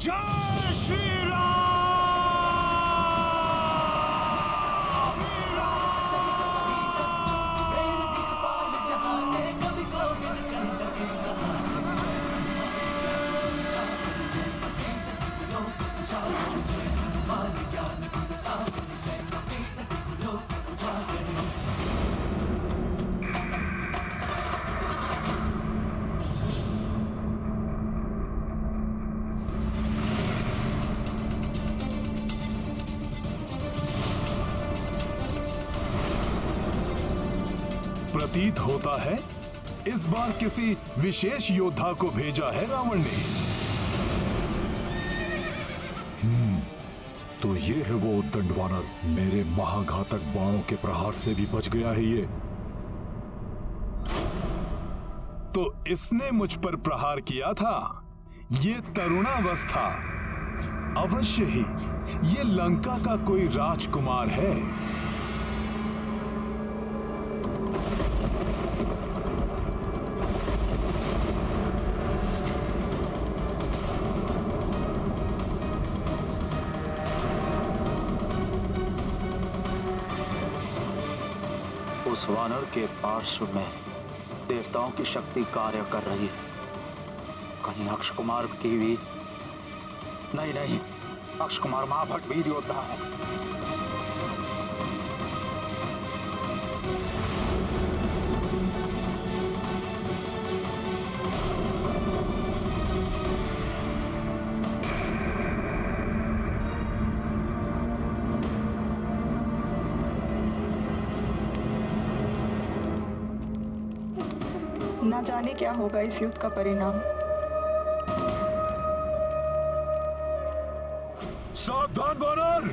जय श्री राम। प्रतीत होता है इस बार किसी विशेष योद्धा को भेजा है रावण ने। तो ये है वो उद्दंड वानर, मेरे महाघातक बाणों के प्रहार से भी बच गया है ये। तो इसने मुझ पर प्रहार किया था। ये तरुणावस्था, अवश्य ही ये लंका का कोई राजकुमार है। उस वानर के पार्श्व में देवताओं की शक्ति कार्य कर रही है। कहीं अक्षय कुमार की भी नहीं, अक्षय कुमार महाभट वीर योद्धा है। ना जाने क्या होगा इस युद्ध का परिणाम। सावधान वानर,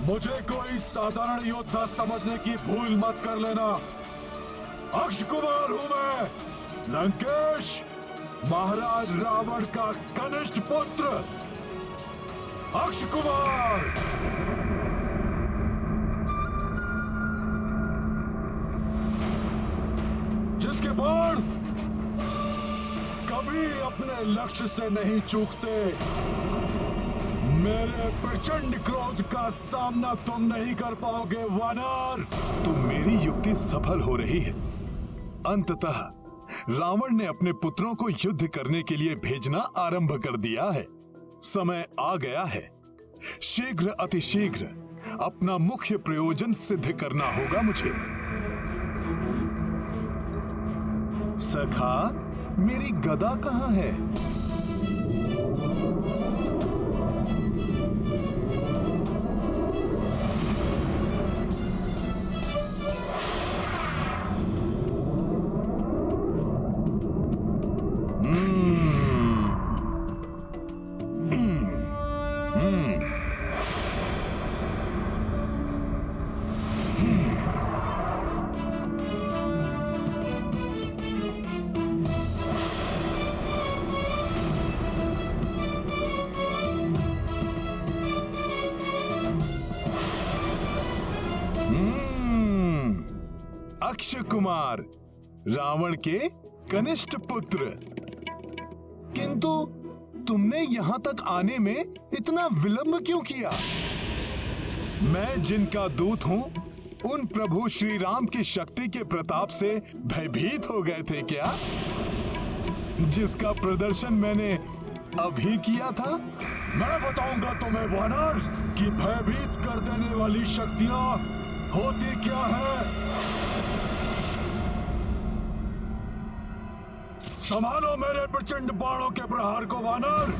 मुझे कोई साधारण योद्धा समझने की भूल मत कर लेना। अक्षय कुमार हूं मैं, लंकेश, महाराज रावण का कनिष्ठ पुत्र अक्षय कुमार। जिसके बाण कभी अपने लक्ष्य से नहीं चूकते। मेरे प्रचंड क्रोध का सामना तुम नहीं कर पाओगे वानर। तो मेरी युक्ति सफल हो रही है। अंततः रावण ने अपने पुत्रों को युद्ध करने के लिए भेजना आरंभ कर दिया है। समय आ गया है। शीघ्र अतिशीघ्र अपना मुख्य प्रयोजन सिद्ध करना होगा मुझे। सखा, मेरी गदा कहां है? अक्षय कुमार, रावण के कनिष्ठ पुत्र। किंतु तुमने यहां तक आने में इतना विलंब क्यों किया? मैं जिनका दूत हूं, उन प्रभु श्री राम की शक्ति के प्रताप से भयभीत हो गए थे क्या? जिसका प्रदर्शन मैंने अभी किया था। मैं बताऊंगा तुम्हें वानर कि भयभीत कर देने वाली शक्तियां होती क्या है। संभालो मेरे प्रचंड बाणों के प्रहार को वानर।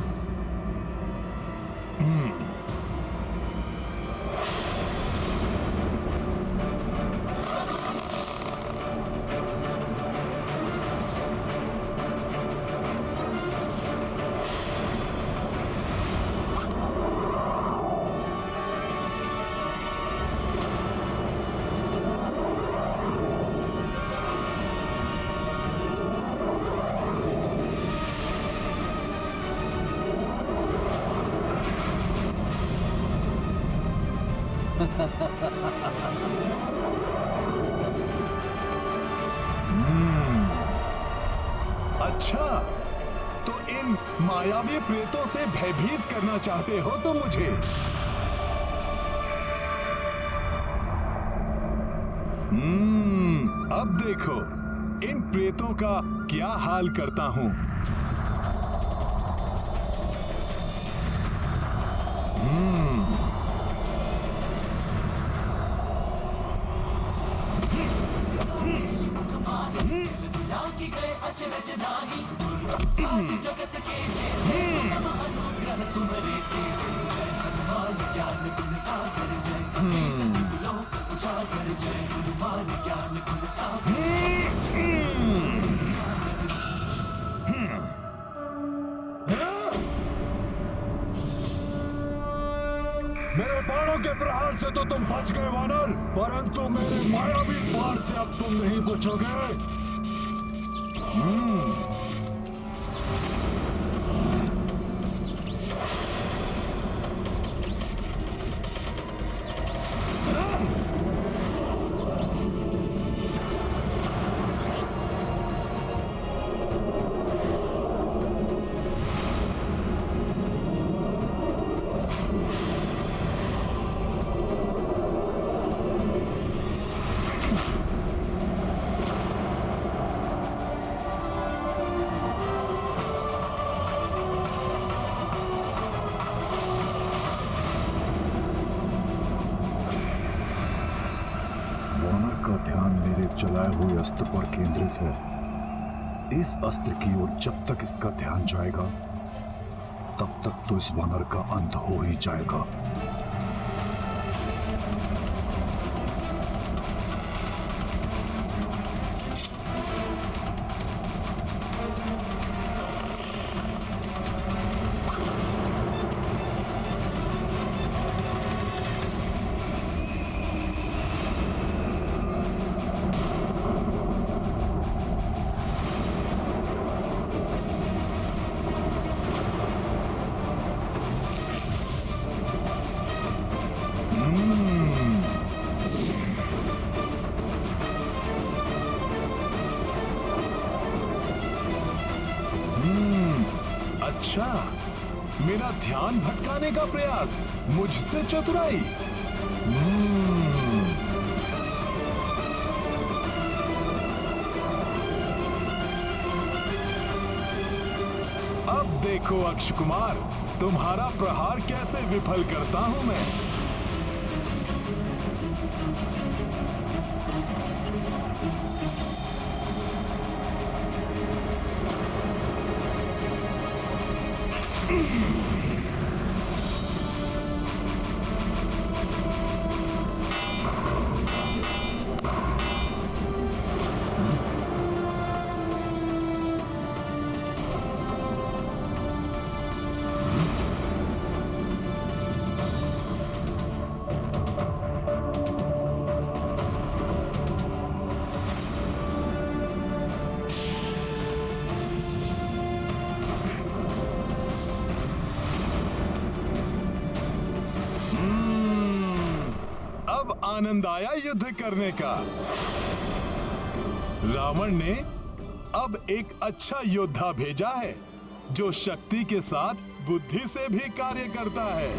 अच्छा, तो इन मायावी प्रेतों से भयभीत करना चाहते हो तो मुझे अब देखो इन प्रेतों का क्या हाल करता हूं। मेरे बाणों के प्रहार से तो तुम बच गए वानर, परंतु मेरे मायावी बाण से अब तुम नहीं बचोगे। ध्यान मेरे चलाए हुए अस्त्र पर केंद्रित है। इस अस्त्र की ओर जब तक इसका ध्यान जाएगा तब तक तो इस वानर का अंत हो ही जाएगा। अच्छा, मेरा ध्यान भटकाने का प्रयास, मुझसे चतुराई। अब देखो अक्ष कुमार, तुम्हारा प्रहार कैसे विफल करता हूं मैं। आनंद आया युद्ध करने का। रावण ने अब एक अच्छा योद्धा भेजा है जो शक्ति के साथ बुद्धि से भी कार्य करता है।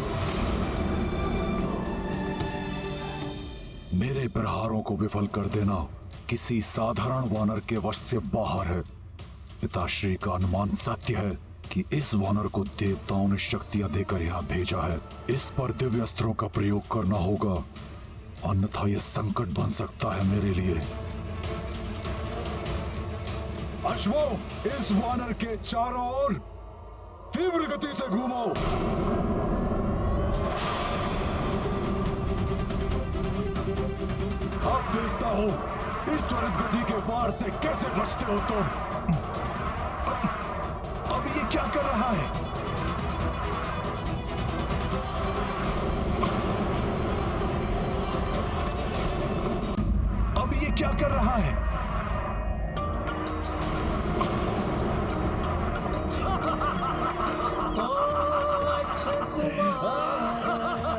मेरे प्रहारों को विफल कर देना किसी साधारण वानर के वश से बाहर है। पिताश्री का अनुमान सत्य है कि इस वानर को देवताओं ने शक्तियां देकर यहाँ भेजा है। इस पर दिव्य अस्त्रों का प्रयोग करना होगा, अन्यथा यह संकट बन सकता है मेरे लिए। अश्वों, इस वानर के चारों ओर तीव्र गति से घूमो। अब देखता हूं इस त्वरित गति के वार से कैसे बचते हो तुम। अब ये क्या कर रहा है? अब ये क्या कर रहा है?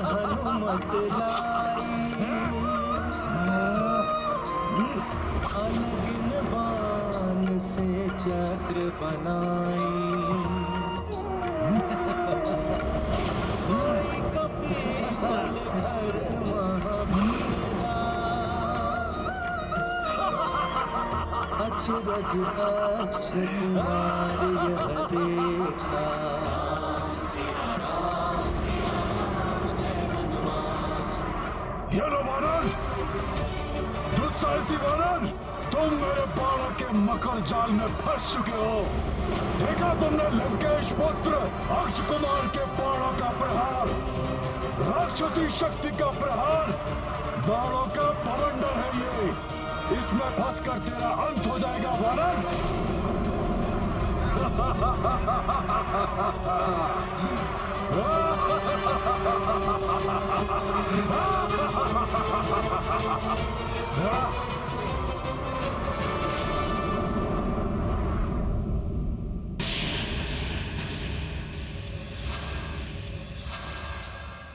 हनुमत लाई अनगिन बाण से चक्र बनाई। ब्रजदा कुमार यह देखा। ये लो वानर, दुस्साहसी वानर, तुम मेरे बाणों के मकर जाल में फंस चुके हो। देखा तुमने लंकेश पुत्र अक्ष कुमार के बाणों का प्रहार, राक्षसी शक्ति का प्रहार, बाणों का बवंडर है ये। इसमें फंसकर तेरा अंत हो जाएगा वानर।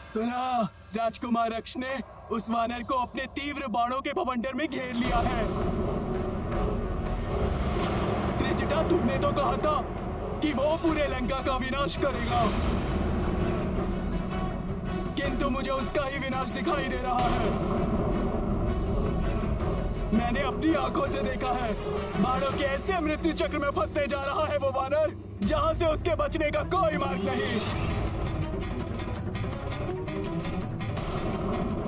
सुना, राजकुमार अक्ष ने उस वानर को अपने तीव्र बाणों के बवंडर में घेर लिया है। त्रिजटा, तुमने तो कहा था कि वो पूरे लंका का विनाश करेगा, किंतु मुझे उसका ही विनाश दिखाई दे रहा है। मैंने अपनी आंखों से देखा है, बाणों के ऐसे मृत्यु चक्र में फंसने जा रहा है वो वानर, जहां से उसके बचने का कोई मार्ग नहीं।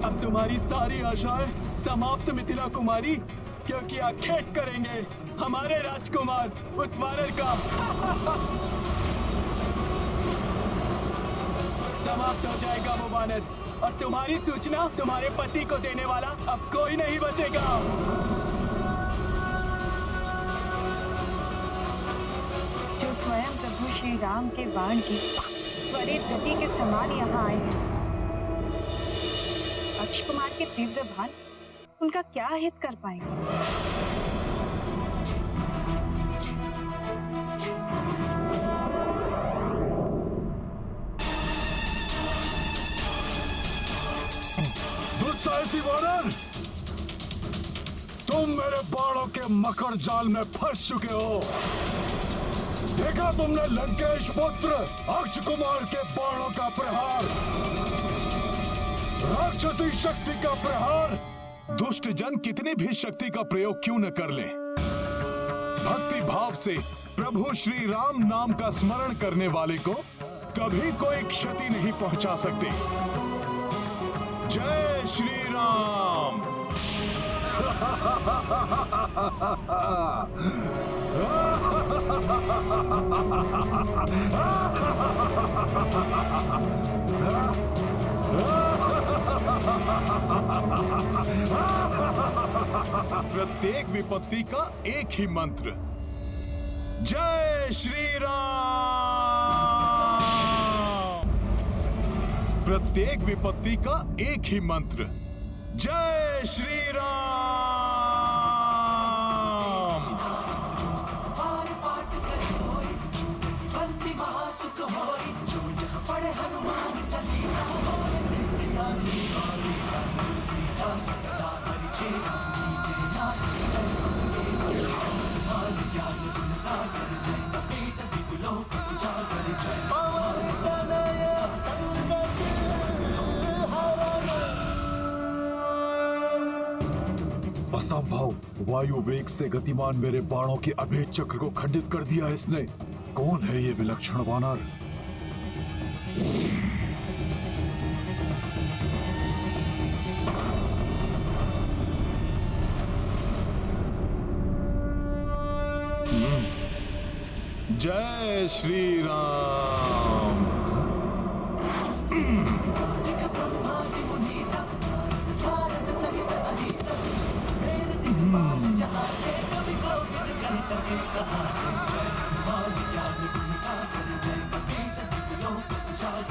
अब तुम्हारी सारी आशाएं समाप्त मिथिला कुमारी, क्योंकि आखेट करेंगे हमारे राजकुमार उस वानर का। समाप्त हो जाएगा वो वानर, और तुम्हारी सूचना तुम्हारे पति को देने वाला अब कोई नहीं बचेगा। जो स्वयं प्रभु श्री राम के बाण की त्वरित गति के समान यहाँ आए हैं, अक्ष कुमार के तीव्र बाण उनका क्या हित कर पाएंगे? दुस्साहसी वानर, तुम मेरे बाणों के मकर जाल में फंस चुके हो। देखा तुमने लंकेश पुत्र अक्ष कुमार के बाणों का प्रहार, राक्षसी शक्ति का प्रहार। दुष्ट जन कितनी भी शक्ति का प्रयोग क्यों न कर ले, भक्ति भाव से प्रभु श्री राम नाम का स्मरण करने वाले को कभी कोई क्षति नहीं पहुंचा सकते। जय श्री राम। प्रत्येक विपत्ति का एक ही मंत्र, जय श्री राम। प्रत्येक विपत्ति का एक ही मंत्र, जय श्री राम। असंभव, वायु वेग से गतिमान मेरे बाणों के अभेद चक्र को खंडित कर दिया इसने। कौन है ये विलक्षण वानर? जय श्री राम।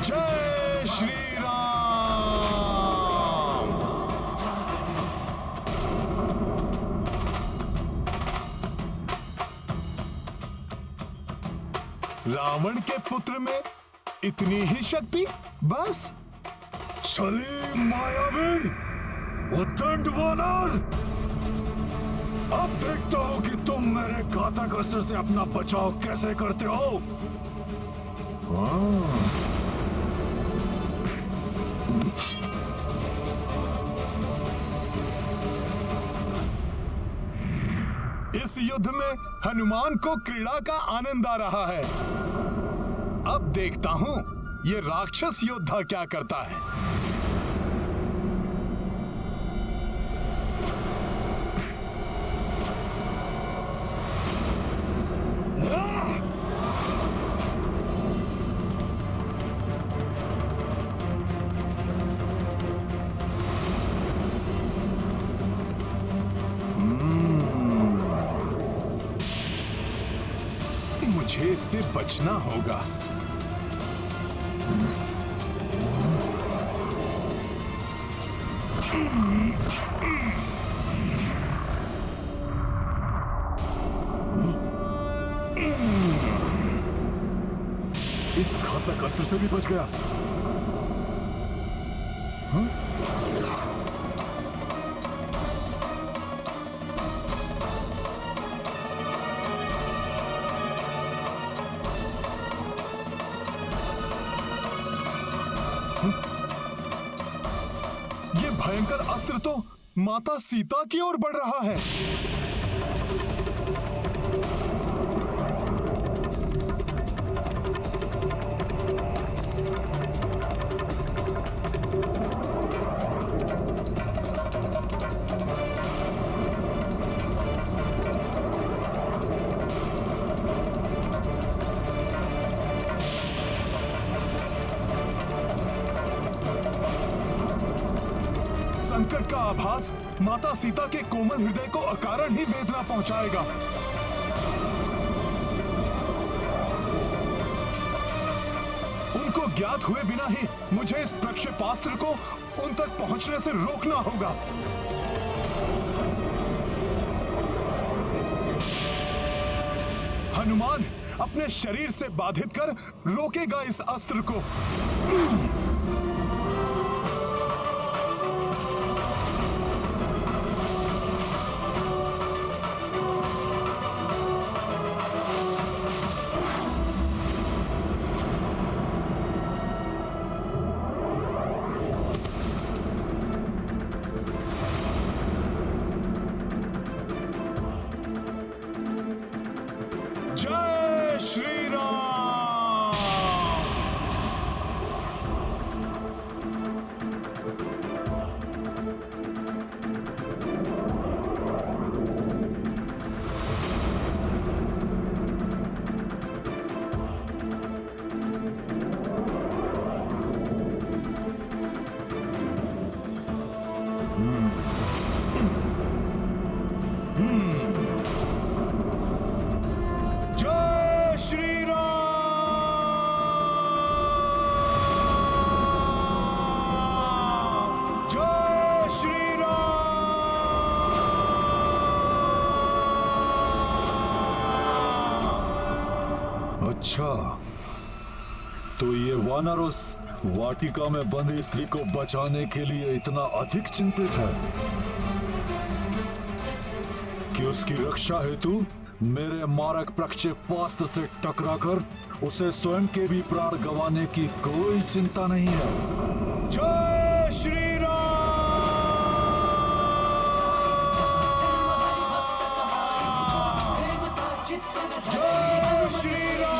जय श्री राम। रावण के पुत्र में इतनी ही शक्ति बस? छली मायावी उद्दंड वानर, अब देखता हूं कि तुम मेरे घातक अस्त्र से अपना बचाव कैसे करते हो। इस युद्ध में हनुमान को क्रीड़ा का आनंद आ रहा है। अब देखता हूं ये राक्षस योद्धा क्या करता है। मुझे इससे बचना होगा। इस घातक अस्त्र से भी बच गया। ये भयंकर अस्त्र तो माता सीता की ओर बढ़ रहा है। संकट का आभास माता सीता के कोमल हृदय को अकारण ही वेदना पहुंचाएगा। उनको ज्ञात हुए बिना ही मुझे इस प्रक्षेपास्त्र को उन तक पहुंचने से रोकना होगा। हनुमान अपने शरीर से बाधित कर रोकेगा इस अस्त्र को। जय श्री राम। जय श्री राम। जय श्री राम। अच्छा, तो ये वानर उस वाटिका में बंदी स्त्री को बचाने के लिए इतना अधिक चिंतित है कि उसकी रक्षा हेतु मेरे मारक प्रक्षेपास्त्र से टकराकर उसे स्वयं के भी प्राण गंवाने की कोई चिंता नहीं है। जय श्री राम। जय श्री राम।